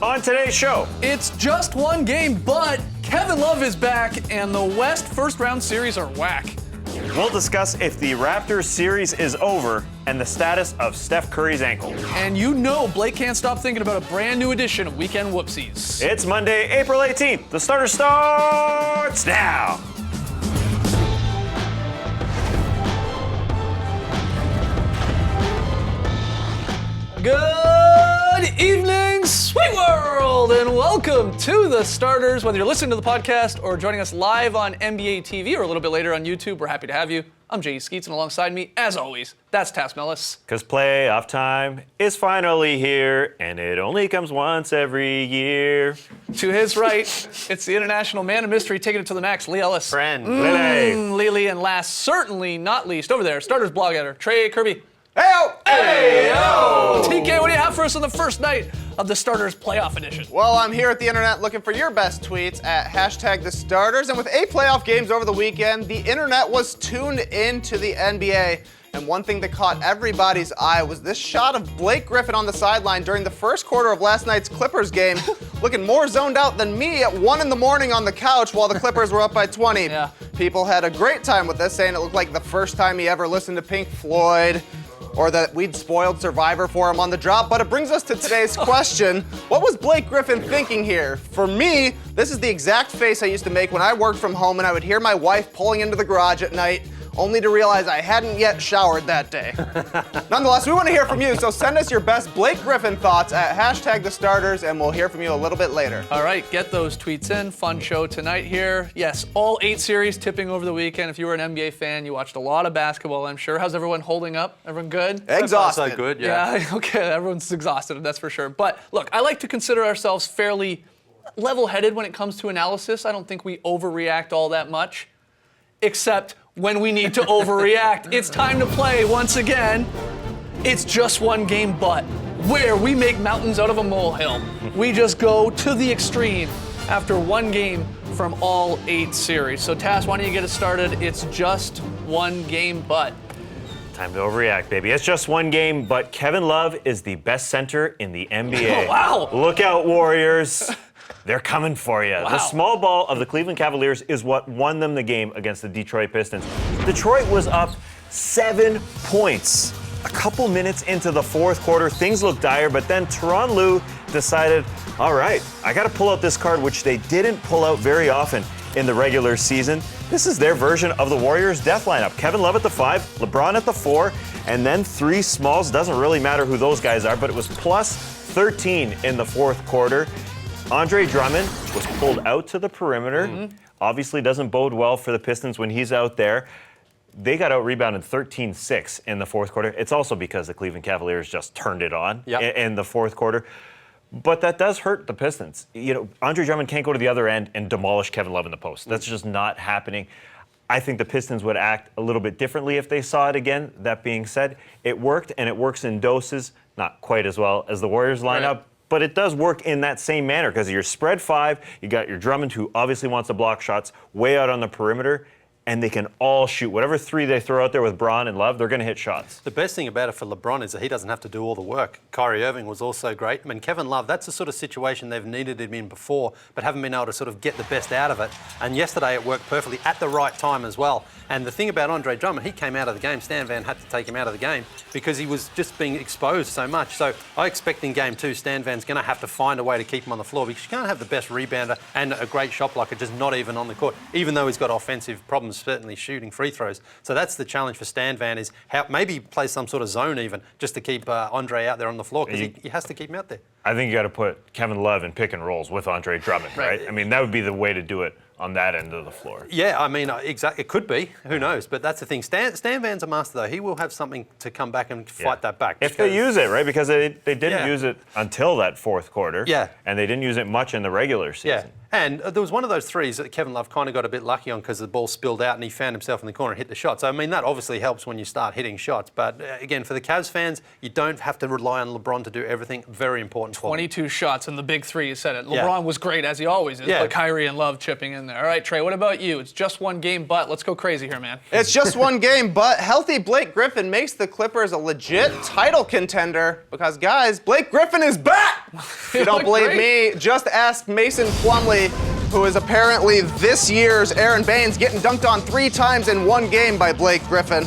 On today's show, It's just one game, but Kevin Love is back, and the West first-round series are whack. we'll discuss if the Raptors series is over and the status of Steph Curry's ankle. And you know Blake can't stop thinking about a brand new edition of Weekend Whoopsies. It's Monday, April 18th. The starter starts now. Good evening, sweet world, and welcome to the starters. Whether you're listening to the podcast or joining us live on NBA TV or a little bit later on YouTube, we're happy to have you. I'm J.E. Skeets, and alongside me, as always, that's Tass Mellis. Because playoff time is finally here, and it only comes once every year. To his right, it's the international man of mystery taking it to the max, Lee Ellis. Friend. Lily. And last, certainly not least, over there, starters blog editor, Trey Kirby. Hey-o! TK, what do you have for us on the first night of the Starters Playoff Edition? Well, I'm here at the internet looking for your best tweets at #TheStarters. And with 8 playoff games over the weekend, the internet was tuned into the NBA. And one thing that caught everybody's eye was this shot of Blake Griffin on the sideline during the first quarter of last night's Clippers game, looking more zoned out than me at 1 in the morning on the couch while the Clippers were up by 20. Yeah. People had a great time with this, saying it looked like the first time he ever listened to Pink Floyd, or that we'd spoiled Survivor for him on the drop. But it brings us to today's question. What was Blake Griffin thinking here? For me, this is the exact face I used to make when I worked from home and I would hear my wife pulling into the garage at night, only to realize I hadn't yet showered that day. Nonetheless, we want to hear from you, so send us your best Blake Griffin thoughts at #TheStarters, and we'll hear from you a little bit later. All right, get those tweets in. Fun show tonight here. Yes, all 8 series tipping over the weekend. If you were an NBA fan, you watched a lot of basketball, I'm sure. How's everyone holding up? Everyone good? Exhausted. So good, yeah. Yeah, okay, everyone's exhausted, that's for sure. But look, I like to consider ourselves fairly level-headed when it comes to analysis. I don't think we overreact all that much, except when we need to overreact. It's time to play once again. It's just one game, but where we make mountains out of a molehill. We just go to the extreme after one game from all 8 series. So Tass, why don't you get us started? It's just one game, but. Time to overreact, baby. It's just one game, but Kevin Love is the best center in the NBA. Wow. Look out, Warriors. They're coming for you. Wow. The small ball of the Cleveland Cavaliers is what won them the game against the Detroit Pistons. Detroit was up 7 points. A couple minutes into the fourth quarter, things looked dire, but then Tyronn Lue decided, all right, I got to pull out this card, which they didn't pull out very often in the regular season. This is their version of the Warriors' death lineup. Kevin Love at the 5, LeBron at the 4, and then 3 smalls. Doesn't really matter who those guys are, but it was plus 13 in the fourth quarter. Andre Drummond was pulled out to the perimeter. Obviously doesn't bode well for the Pistons when he's out there. They got out-rebounded 13-6 in the fourth quarter. It's also because the Cleveland Cavaliers just turned it on in the fourth quarter. But that does hurt the Pistons. You know, Andre Drummond can't go to the other end and demolish Kevin Love in the post. That's just not happening. I think the Pistons would act a little bit differently if they saw it again. That being said, it worked, and it works in doses, not quite as well as the Warriors lineup. Right. But it does work in that same manner because you're spread 5, you got your Drummond, who obviously wants to block shots, way out on the perimeter, and they can all shoot. Whatever 3 they throw out there with Bron and Love, they're going to hit shots. The best thing about it for LeBron is that he doesn't have to do all the work. Kyrie Irving was also great. I mean, Kevin Love, that's the sort of situation they've needed him in before, but haven't been able to sort of get the best out of it. And yesterday it worked perfectly at the right time as well. And the thing about Andre Drummond, he came out of the game. Stan Van had to take him out of the game because he was just being exposed so much. So I expect in game 2, Stan Van's going to have to find a way to keep him on the floor because you can't have the best rebounder and a great shot blocker just not even on the court, even though he's got offensive problems, certainly shooting free throws. So that's the challenge for Stan Van, is how maybe play some sort of zone even just to keep Andre out there on the floor because he has to keep him out there. I think you got to put Kevin Love in pick and rolls with Andre Drummond, right? I mean, that would be the way to do it on that end of the floor. Yeah, I mean, exactly. It could be. Who knows? But that's the thing. Stan Van's a master, though. He will have something to come back and fight that back. If they use it, right? Because they didn't use it until that fourth quarter. Yeah. And they didn't use it much in the regular season. Yeah. And there was one of those threes that Kevin Love kind of got a bit lucky on because the ball spilled out and he found himself in the corner and hit the shot. So, I mean, that obviously helps when you start hitting shots. But again, for the Cavs fans, you don't have to rely on LeBron to do everything. Very important for 22 shots in the big three, you said it. Yeah. LeBron was great, as he always is, Yeah. but Kyrie and Love chipping in there. All right, Trey, what about you? It's just one game, but let's go crazy here, man. It's just one game, but healthy Blake Griffin makes the Clippers a legit title contender because, guys, Blake Griffin is back! If you don't looked believe great. me, just ask Mason Plumlee, who is apparently this year's Aaron Baines, getting dunked on 3 times in one game by Blake Griffin.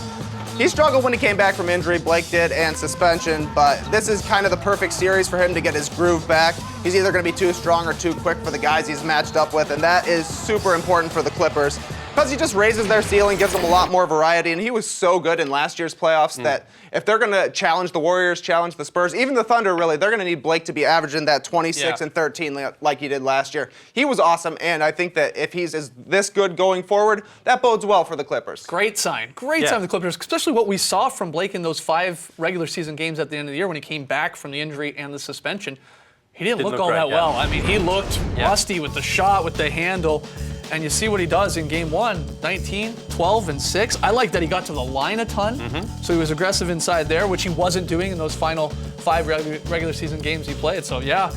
He struggled when he came back from injury, Blake did, and suspension, but this is kind of the perfect series for him to get his groove back. He's either going to be too strong or too quick for the guys he's matched up with, and that is super important for the Clippers because he just raises their ceiling, gives them a lot more variety, and he was so good in last year's playoffs that if they're going to challenge the Warriors, challenge the Spurs, even the Thunder, really, they're going to need Blake to be averaging that 26 Yeah. and 13 like he did last year. He was awesome, and I think that if he's this good going forward, that bodes well for the Clippers. Great sign. Great sign for the Clippers, especially what we saw from Blake in those 5 regular season games at the end of the year when he came back from the injury and the suspension. He didn't look all great, that yeah. well. I mean, he looked rusty with the shot, with the handle. And you see what he does in game 1, 19, 12, and 6. I like that he got to the line a ton. So he was aggressive inside there, which he wasn't doing in those final 5 regular season games he played. So, yeah,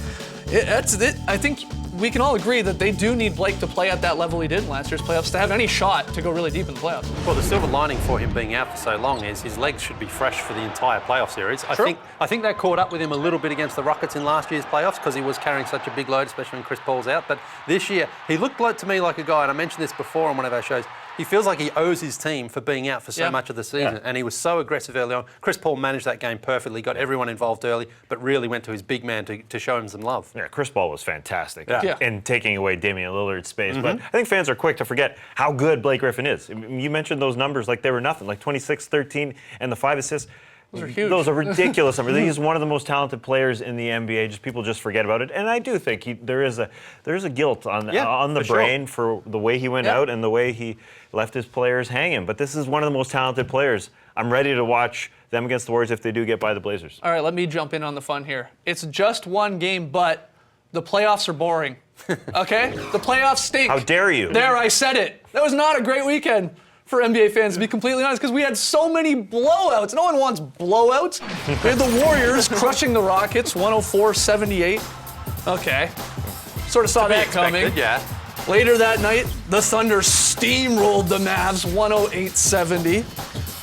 that's it. I think we can all agree that they do need Blake to play at that level he did in last year's playoffs to have any shot to go really deep in the playoffs. Well, the silver lining for him being out for so long is his legs should be fresh for the entire playoff series. I think that caught up with him a little bit against the Rockets in last year's playoffs because he was carrying such a big load, especially when Chris Paul's out. But this year, he looked like, to me like a guy, and I mentioned this before on one of our shows, he feels like he owes his team for being out for so much of the season. And he was so aggressive early on. Chris Paul managed that game perfectly, got everyone involved early, but really went to his big man to show him some love. Yeah, Chris Paul was fantastic Yeah. in taking away Damian Lillard's space. But I think fans are quick to forget how good Blake Griffin is. You mentioned those numbers like they were nothing, like 26, 13, and the 5 assists. Those are huge. Those are ridiculous numbers. He's one of the most talented players in the NBA. People just forget about it. And I do think there is a guilt on the brain for the way he went out and the way he left his players hanging. But this is one of the most talented players. I'm ready to watch them against the Warriors if they do get by the Blazers. All right, let me jump in on the fun here. It's just one game, but the playoffs are boring. Okay? The playoffs stink. How dare you? There, I said it. That was not a great weekend for NBA fans, to be completely honest, because we had so many blowouts. No one wants blowouts. We had the Warriors crushing the Rockets, 104-78. Okay. Sort of saw that coming. Yeah. Later that night, the Thunder steamrolled the Mavs 108-70.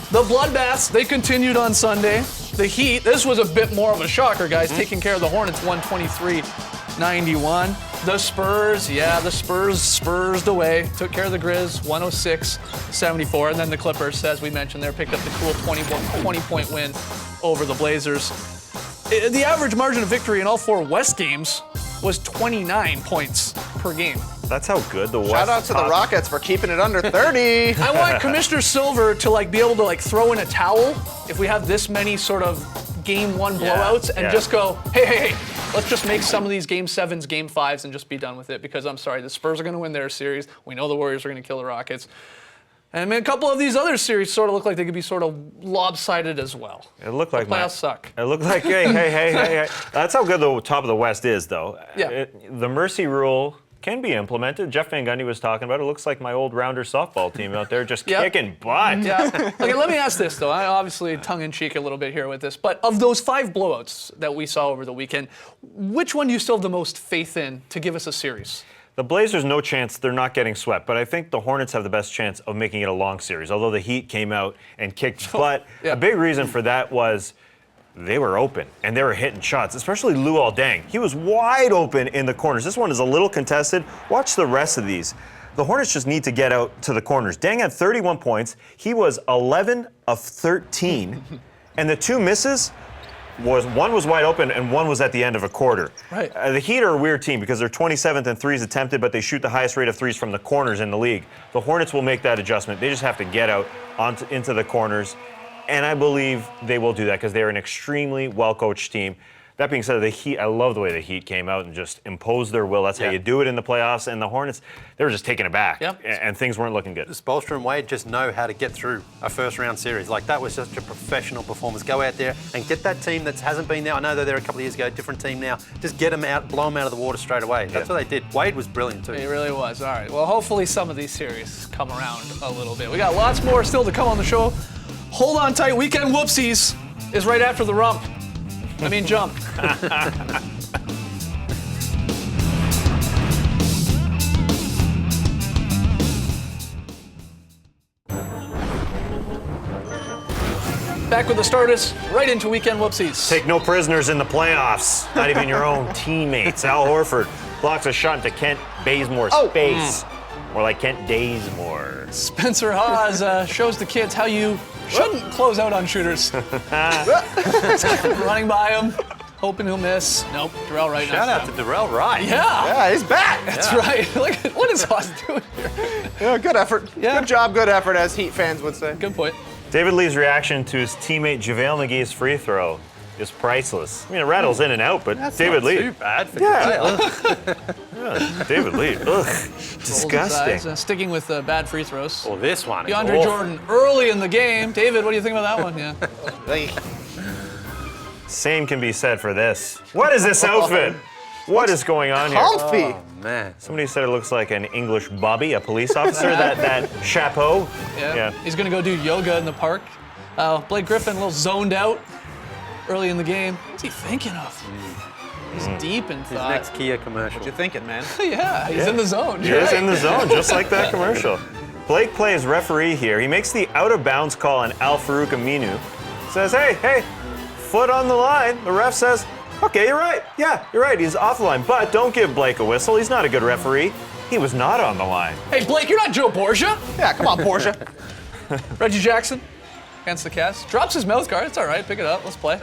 The Bloodbaths, they continued on Sunday. The Heat, this was a bit more of a shocker, guys, taking care of the Hornets 123-91. The Spurs, the Spurs spursed away, took care of the Grizz 106-74. And then the Clippers, as we mentioned there, picked up the cool 20-point win over the Blazers. The average margin of victory in all 4 West games was 29 points per game. That's how good the West. Shout out to the Rockets for keeping it under 30. I want Commissioner Silver to be able to throw in a towel if we have this many sort of game 1 blowouts and just go, hey, let's just make some of these game 7s, game 5s and just be done with it because I'm sorry, the Spurs are going to win their series. We know the Warriors are going to kill the Rockets. And I mean, a couple of these other series sort of look like they could be sort of lopsided as well. It looked like the playoffs suck. It looked like, hey. That's how good the top of the West is, though. Yeah. The mercy rule can be implemented. Jeff Van Gundy was talking about it. It looks like my old Rounder softball team out there just kicking butt. Yeah. Okay, let me ask this, though. I obviously tongue-in-cheek a little bit here with this, but of those 5 blowouts that we saw over the weekend, which one do you still have the most faith in to give us a series? The Blazers, no chance. They're not getting swept. But I think the Hornets have the best chance of making it a long series, although the Heat came out and kicked butt. A big reason for that was they were open, and they were hitting shots, especially Luol Deng. He was wide open in the corners. This one is a little contested. Watch the rest of these. The Hornets just need to get out to the corners. Deng had 31 points. He was 11 of 13. And the 2 misses, one was wide open and one was at the end of a quarter. Right. The Heat are a weird team because they're 27th in threes attempted, but they shoot the highest rate of threes from the corners in the league. The Hornets will make that adjustment. They just have to get out into the corners, and I believe they will do that because they're an extremely well-coached team. That being said, the Heat, I love the way the Heat came out and just imposed their will. That's how you do it in the playoffs. And the Hornets, they were just taking it back. Yep. And things weren't looking good. Spoelstra and Wade just know how to get through a first-round series. Like, that was such a professional performance. Go out there and get that team that hasn't been there. I know they're there a couple of years ago, different team now. Just get them out, blow them out of the water straight away. That's what they did. Wade was brilliant too. It really was. All right. Well, hopefully some of these series come around a little bit. We got lots more still to come on the show. Hold on tight. Weekend Whoopsies is right after the jump. Back with the Stardust, right into Weekend Whoopsies. Take no prisoners in the playoffs, not even your own teammates. Al Horford blocks a shot into Kent Bazemore's face. More like Kent Dazemore. Spencer Hawes shows the kids how you shouldn't close out on shooters. Running by him, hoping he'll miss. Nope, Darrell Wright. Shout out to Darrell Wright. Yeah, Yeah, he's back. that's right. Look at what is Hawes doing here? Yeah, good effort. Yeah. Good job, good effort, as Heat fans would say. Good point. David Lee's reaction to his teammate JaVale McGee's free throw is priceless. I mean, it rattles in and out, but That's David not Lee. too bad for Yeah, David Lee. Ugh, Rolls his disgusting. eyes, sticking with bad free throws. Well, this one is DeAndre awful. Jordan early in the game. David, what do you think about that one? Yeah. Like, Same can be said for this. What is this outfit? What is going on here? comfy. Oh, man. Somebody said it looks like an English bobby, a police officer. that chapeau. Yeah. He's gonna go do yoga in the park. Blake Griffin a little zoned out early in the game. What's he thinking of? He's deep in His thought. next Kia commercial. What you thinking, man? Yeah, he's in the zone. He You're is right. in the zone, just like that commercial. Blake plays referee here. He makes the out-of-bounds call on Al Farouk Aminu. Says, hey, foot on the line. The ref says, okay, you're right. Yeah, you're right. He's off the line. But don't give Blake a whistle. He's not a good referee. He was not on the line. Hey, Blake, you're not Joe Borgia. Yeah, come on, Portia. Reggie Jackson against the Cavs. Drops his mouth guard. It's all right. Pick it up. Let's play.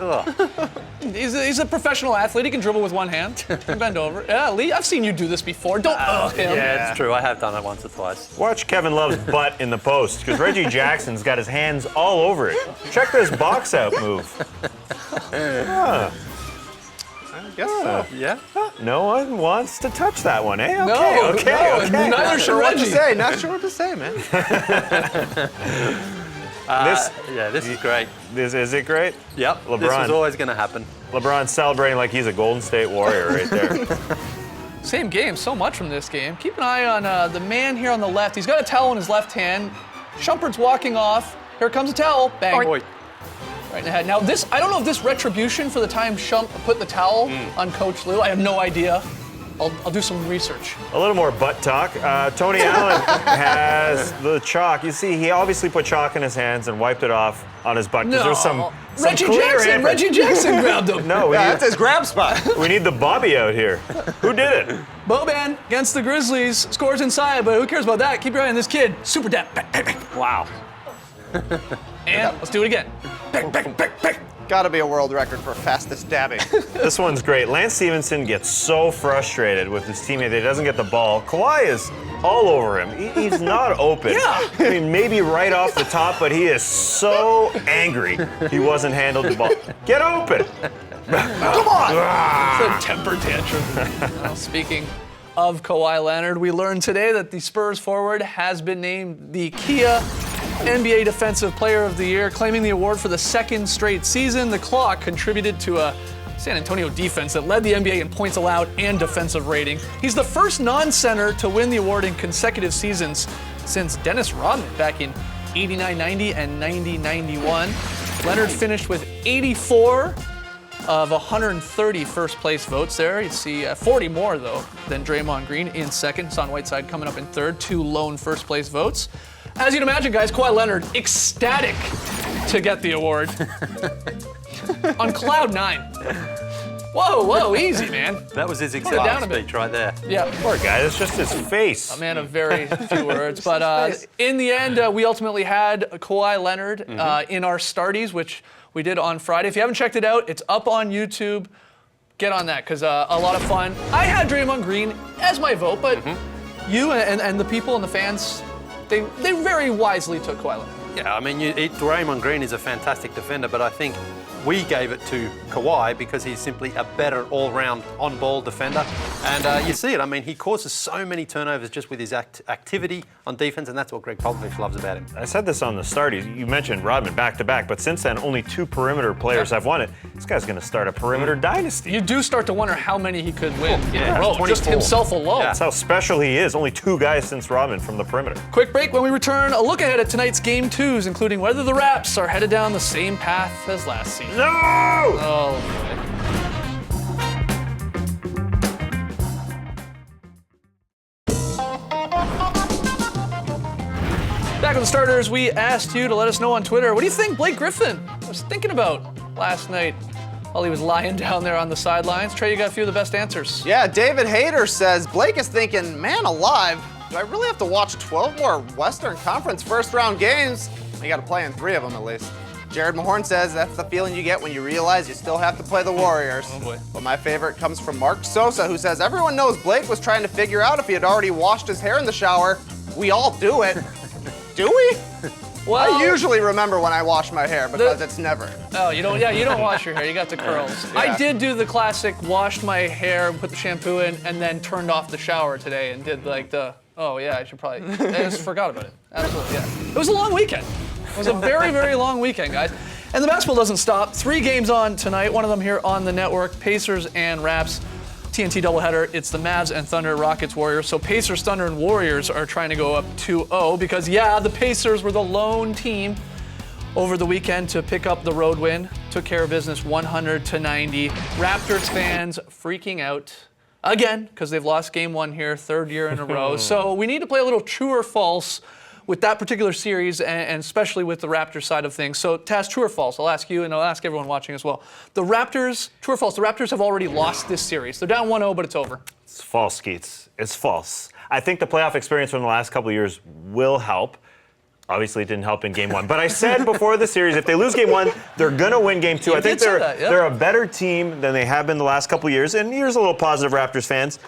He's a professional athlete. He can dribble with one hand. He can bend over. Yeah, Lee, I've seen you do this before. Don't him. Yeah, it's true. I have done it once or twice. Watch Kevin Love's butt in the post, because Reggie Jackson's got his hands all over it. Check this box out move. I guess so. Yeah? No one wants to touch that one, eh? No, Okay. neither should Sure what to Reggie. say. Not sure what to say, man. This is great. Is it great? Yep. This LeBron. was always going to happen. LeBron celebrating like he's a Golden State Warrior right there. Same game, so much from this game. Keep an eye on the man here on the left. He's got a towel in his left hand. Shumpert's walking off. Here comes a towel. Bang. Boy, Right in the head. Now this, I don't know if this retribution for the time Shump put the towel on Coach Lou. I have no idea. I'll do some research. A little more butt talk. Tony Allen has the chalk. You see, he obviously put chalk in his hands and wiped it off on his butt. 'Cause No, there was some Reggie clear Jackson. handprint. Reggie Jackson grabbed him. No, we, Yeah, need, that's his grab spot. we need the Bobby out here. Who did it? Boban against the Grizzlies. Scores inside, but who cares about that? Keep your eye on this kid. Super dap. Wow. And let's do it again. Bang, bang, bang, bang. Gotta be a world record for fastest dabbing. This one's great. Lance Stevenson gets so frustrated with his teammate that he doesn't get the ball. Kawhi is all over him. He's not open. Yeah. I mean, maybe right off the top, but he is so angry he wasn't handled the ball. Get open. Come on. It's a temper tantrum. Well, speaking of Kawhi Leonard, we learned today that the Spurs forward has been named the Kia NBA Defensive Player of the Year, claiming the award for the second straight season. The clock contributed to a San Antonio defense that led the NBA in points allowed and defensive rating. He's the first non-center to win the award in consecutive seasons since Dennis Rodman back in 89-90 and 90-91. Leonard finished with 84 of 130 first place votes there. You see 40 more, though, than Draymond Green in second. Hassan Whiteside coming up in third, 2 lone first place votes. As you'd imagine, guys, Kawhi Leonard ecstatic to get the award. On cloud 9. Whoa, easy, man. that was his down acceptance a bit. speech right there. Yeah, Poor guy, it's just his face. a man of very few words. But in the end, we ultimately had Kawhi Leonard in our Starties, which we did on Friday. If you haven't checked it out, it's up on YouTube. Get on that, because a lot of fun. I had Draymond Green as my vote, but you and the people and the fans, they very wisely took Kawhi Leonard. Yeah, I mean, Draymond Green is a fantastic defender, but I think We gave it to Kawhi because he's simply a better all-round on-ball defender. And you see it. I mean, he causes so many turnovers just with his activity on defense, and that's what Greg Popovich loves about him. I said this on the start. You mentioned Rodman back-to-back, but since then, only 2 perimeter players have won it. This guy's going to start a perimeter dynasty. You do start to wonder how many he could win in yeah, a row, 24. just himself alone. That's how special he is. Only 2 guys since Rodman from the perimeter. Quick break. When we return, a look ahead at tonight's Game 2s, including whether the Raps are headed down the same path as last season. No! Oh, boy. Back with the starters, we asked you to let us know on Twitter, what do you think Blake Griffin was thinking about last night while he was lying down there on the sidelines? Trey, you got a few of the best answers. Yeah, David Hayter says, Blake is thinking, man alive, do I really have to watch 12 more Western Conference first-round games? You got to play in 3 of them at least. Jared Mahorn says that's the feeling you get when you realize you still have to play the Warriors. Oh boy. But my favorite comes from Mark Sosa, who says everyone knows Blake was trying to figure out if he had already washed his hair in the shower. We all do it. Do we? Well, I usually remember when I wash my hair because it's never. Oh, you don't. Yeah, you don't wash your hair. You got the curls. Yeah. I did do the classic: washed my hair, put the shampoo in, and then turned off the shower today and did like the. Oh yeah, I should probably. I just forgot about it. Absolutely, yeah. It was a long weekend. It was a very, very long weekend, guys. And the basketball doesn't stop. 3 games on tonight. One of them here on the network: Pacers and Raps. TNT doubleheader. It's the Mavs and Thunder, Rockets, Warriors. So Pacers, Thunder, and Warriors are trying to go up 2-0 because, yeah, the Pacers were the lone team over the weekend to pick up the road win. Took care of business 100-90. Raptors fans freaking out again because they've lost game 1 here, 3rd year in a row. So we need to play a little true or false with that particular series, and especially with the Raptors side of things. So, Taz, true or false? I'll ask you, and I'll ask everyone watching as well. The Raptors, true or false, the Raptors have already lost this series. They're down 1-0, but it's over. It's false, Skeets. It's false. I think the playoff experience from the last couple of years will help. Obviously, it didn't help in Game 1. But I said before the series, if they lose Game 1, they're going to win Game 2. You I think did say that, yeah. they're a better team than they have been the last couple of years. And here's a little positive, Raptors fans.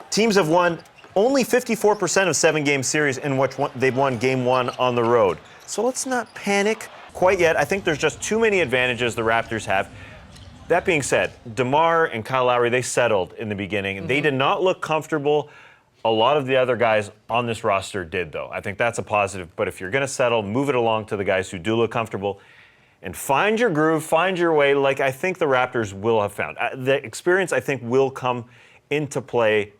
Teams have won only 54% of 7-game series in which they've won Game 1 on the road. So let's not panic quite yet. I think there's just too many advantages the Raptors have. That being said, DeMar and Kyle Lowry, they settled in the beginning. Mm-hmm. They did not look comfortable. A lot of the other guys on this roster did, though. I think that's a positive. But if you're going to settle, move it along to the guys who do look comfortable and find your groove, find your way, like I think the Raptors will have found. The experience, I think, will come into play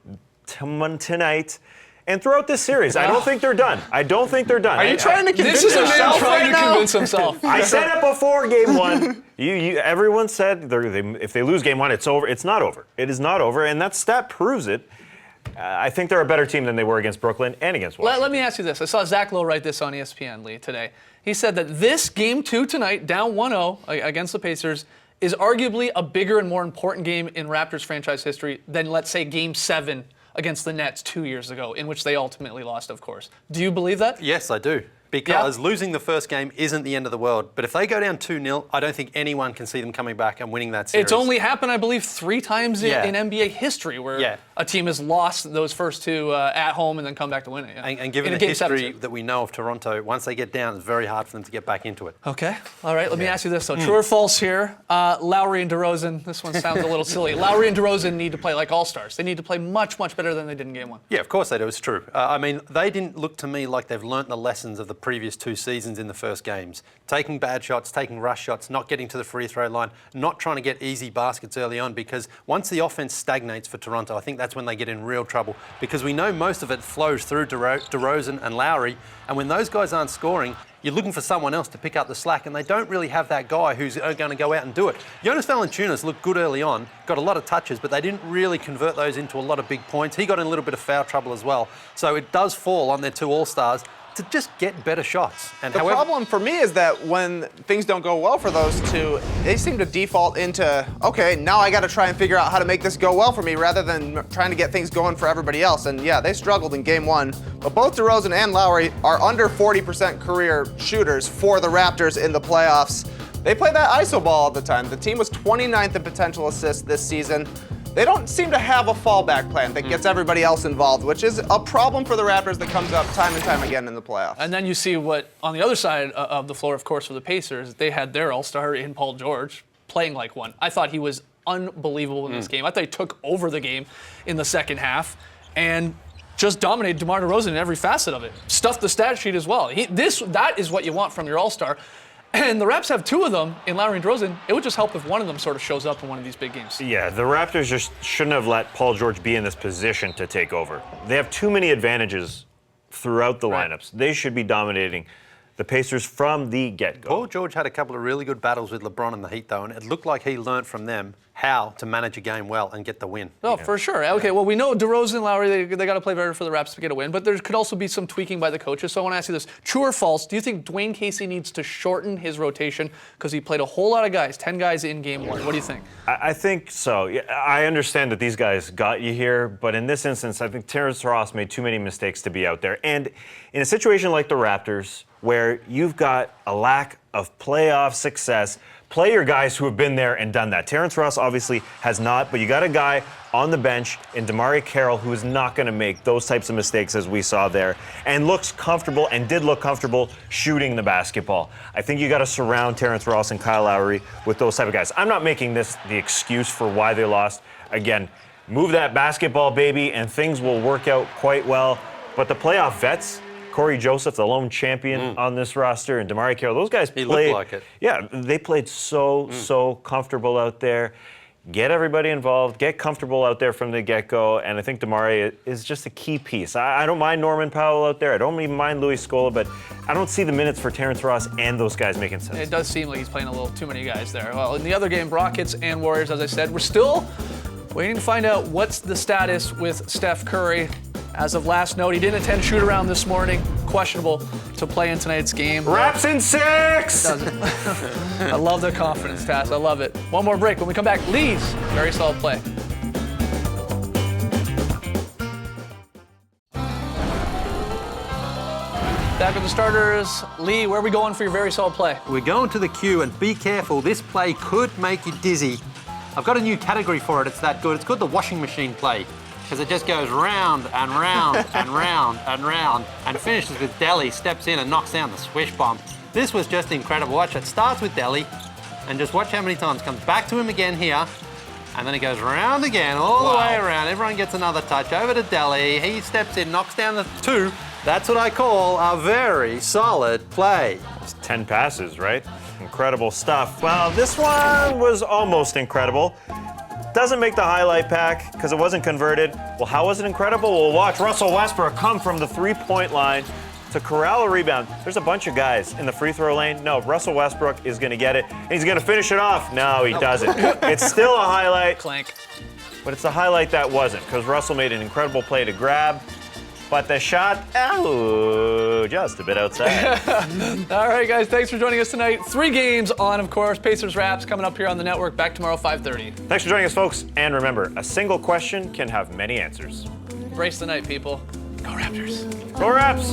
tonight and throughout this series. I don't think they're done. I don't think they're done. Are you trying to convince This is a man yourself trying right to now? convince himself. I said it before Game 1. Everyone said if they lose Game 1, it's over. It's not over. It is not over, and that stat proves it. I think they're a better team than they were against Brooklyn and against Washington. Let me ask you this. I saw Zach Lowe write this on ESPN, Lee, today. He said that this Game 2 tonight, down 1-0 against the Pacers, is arguably a bigger and more important game in Raptors franchise history than, let's say, Game 7 against the Nets 2 years ago, in which they ultimately lost, of course. Do you believe that? Yes, I do. Because losing the first game isn't the end of the world. But if they go down 2-0, I don't think anyone can see them coming back and winning that series. It's only happened, I believe, 3 times in NBA history where a team has lost those first 2 at home and then come back to win it. Yeah. And given the history that we know of Toronto, once they get down, it's very hard for them to get back into it. Okay. All right. Let me ask you this, though. True or false here? Lowry and DeRozan, this one sounds a little silly. Lowry and DeRozan need to play like all-stars. They need to play much, much better than they did in Game 1. Yeah, of course they do. It's true. I mean, they didn't look to me like they've learnt the lessons of the previous 2 seasons in the first games. Taking bad shots, taking rush shots, not getting to the free throw line, not trying to get easy baskets early on, because once the offense stagnates for Toronto, I think that's when they get in real trouble, because we know most of it flows through DeRozan and Lowry, and when those guys aren't scoring, you're looking for someone else to pick up the slack, and they don't really have that guy who's going to go out and do it. Jonas Valanciunas looked good early on, got a lot of touches, but they didn't really convert those into a lot of big points. He got in a little bit of foul trouble as well. So it does fall on their 2 All-Stars to just get better shots. And the problem for me is that when things don't go well for those 2, they seem to default into, okay, now I got to try and figure out how to make this go well for me rather than trying to get things going for everybody else. And yeah, they struggled in Game 1, but both DeRozan and Lowry are under 40% career shooters for the Raptors in the playoffs. They play that iso ball all the time. The team was 29th in potential assists this season. they don't seem to have a fallback plan that gets everybody else involved, which is a problem for the Raptors that comes up time and time again in the playoffs. And then you see what, on the other side of the floor, of course, for the Pacers, they had their all-star in Paul George playing like one. I thought he was unbelievable in this game. I thought he took over the game in the second half and just dominated DeMar DeRozan in every facet of it. Stuffed the stat sheet as well. That is what you want from your all-star. And the Raps have two of them in Lowry and DeRozan. It would just help if one of them sort of shows up in one of these big games. Yeah, the Raptors just shouldn't have let Paul George be in this position to take over. They have too many advantages throughout the lineups. They should be dominating the Pacers from the get-go. Paul George had a couple of really good battles with LeBron and the Heat, though, and it looked like he learned from them how to manage a game well and get the win. Oh, for sure. Okay, well, we know DeRozan and Lowry, they got to play better for the Raps to get a win, but there could also be some tweaking by the coaches. So I want to ask you this. True or false, do you think Dwayne Casey needs to shorten his rotation because he played a whole lot of guys, 10 guys in game one? What do you think? I think so. Yeah, I understand that these guys got you here, but in this instance, I think Terrence Ross made too many mistakes to be out there. And in a situation like the Raptors, where you've got a lack of playoff success, play your guys who have been there and done that. Terrence Ross obviously has not, but you got a guy on the bench in DeMarre Carroll who is not going to make those types of mistakes as we saw there and looks comfortable and did look comfortable shooting the basketball. I think you got to surround Terrence Ross and Kyle Lowry with those type of guys. I'm not making this the excuse for why they lost. Again, move that basketball, baby, and things will work out quite well. But the playoff vets, Corey Joseph, the lone champion on this roster, and DeMarre Carroll, those guys played. He looked like it. Yeah, they played so comfortable out there. Get everybody involved, get comfortable out there from the get-go, and I think DeMarre is just a key piece. I don't mind Norman Powell out there. I don't even mind Louis Scola, but I don't see the minutes for Terrence Ross and those guys making sense. It does seem like he's playing a little too many guys there. Well, in the other game, Rockets and Warriors, as I said, we're still waiting to find out what's the status with Steph Curry. As of last note, he didn't attend shoot-around this morning. Questionable to play in tonight's game. Raps in 6! I love the confidence, Tass. I love it. One more break. When we come back, Lee's very solid play. Back with the starters. Lee, where are we going for your very solid play? We're going to the queue, and be careful. This play could make you dizzy. I've got a new category for it. It's that good. It's called the washing machine play, because it just goes round and round and round and round and finishes with Delly, steps in and knocks down the swish bomb. This was just incredible. Watch, it starts with Delly and just watch how many times. Comes back to him again here, and then it goes round again, all the way around. Everyone gets another touch. Over to Delly. He steps in, knocks down the 2. That's what I call a very solid play. It's 10 passes, right? Incredible stuff. Well, this one was almost incredible. Doesn't make the highlight pack because it wasn't converted. Well, how was it incredible? We'll watch Russell Westbrook come from the three-point line to corral a rebound. There's a bunch of guys in the free throw lane. No, Russell Westbrook is going to get it. And he's going to finish it off. No, he doesn't. It's still a highlight. Clank. But it's a highlight that wasn't because Russell made an incredible play to grab. But the shot, just a bit outside. All right, guys, thanks for joining us tonight. 3 games on, of course. Pacers Raps coming up here on the network. Back tomorrow, 5:30. Thanks for joining us, folks. And remember, a single question can have many answers. Brace the night, people. Go Raptors. Go Raps!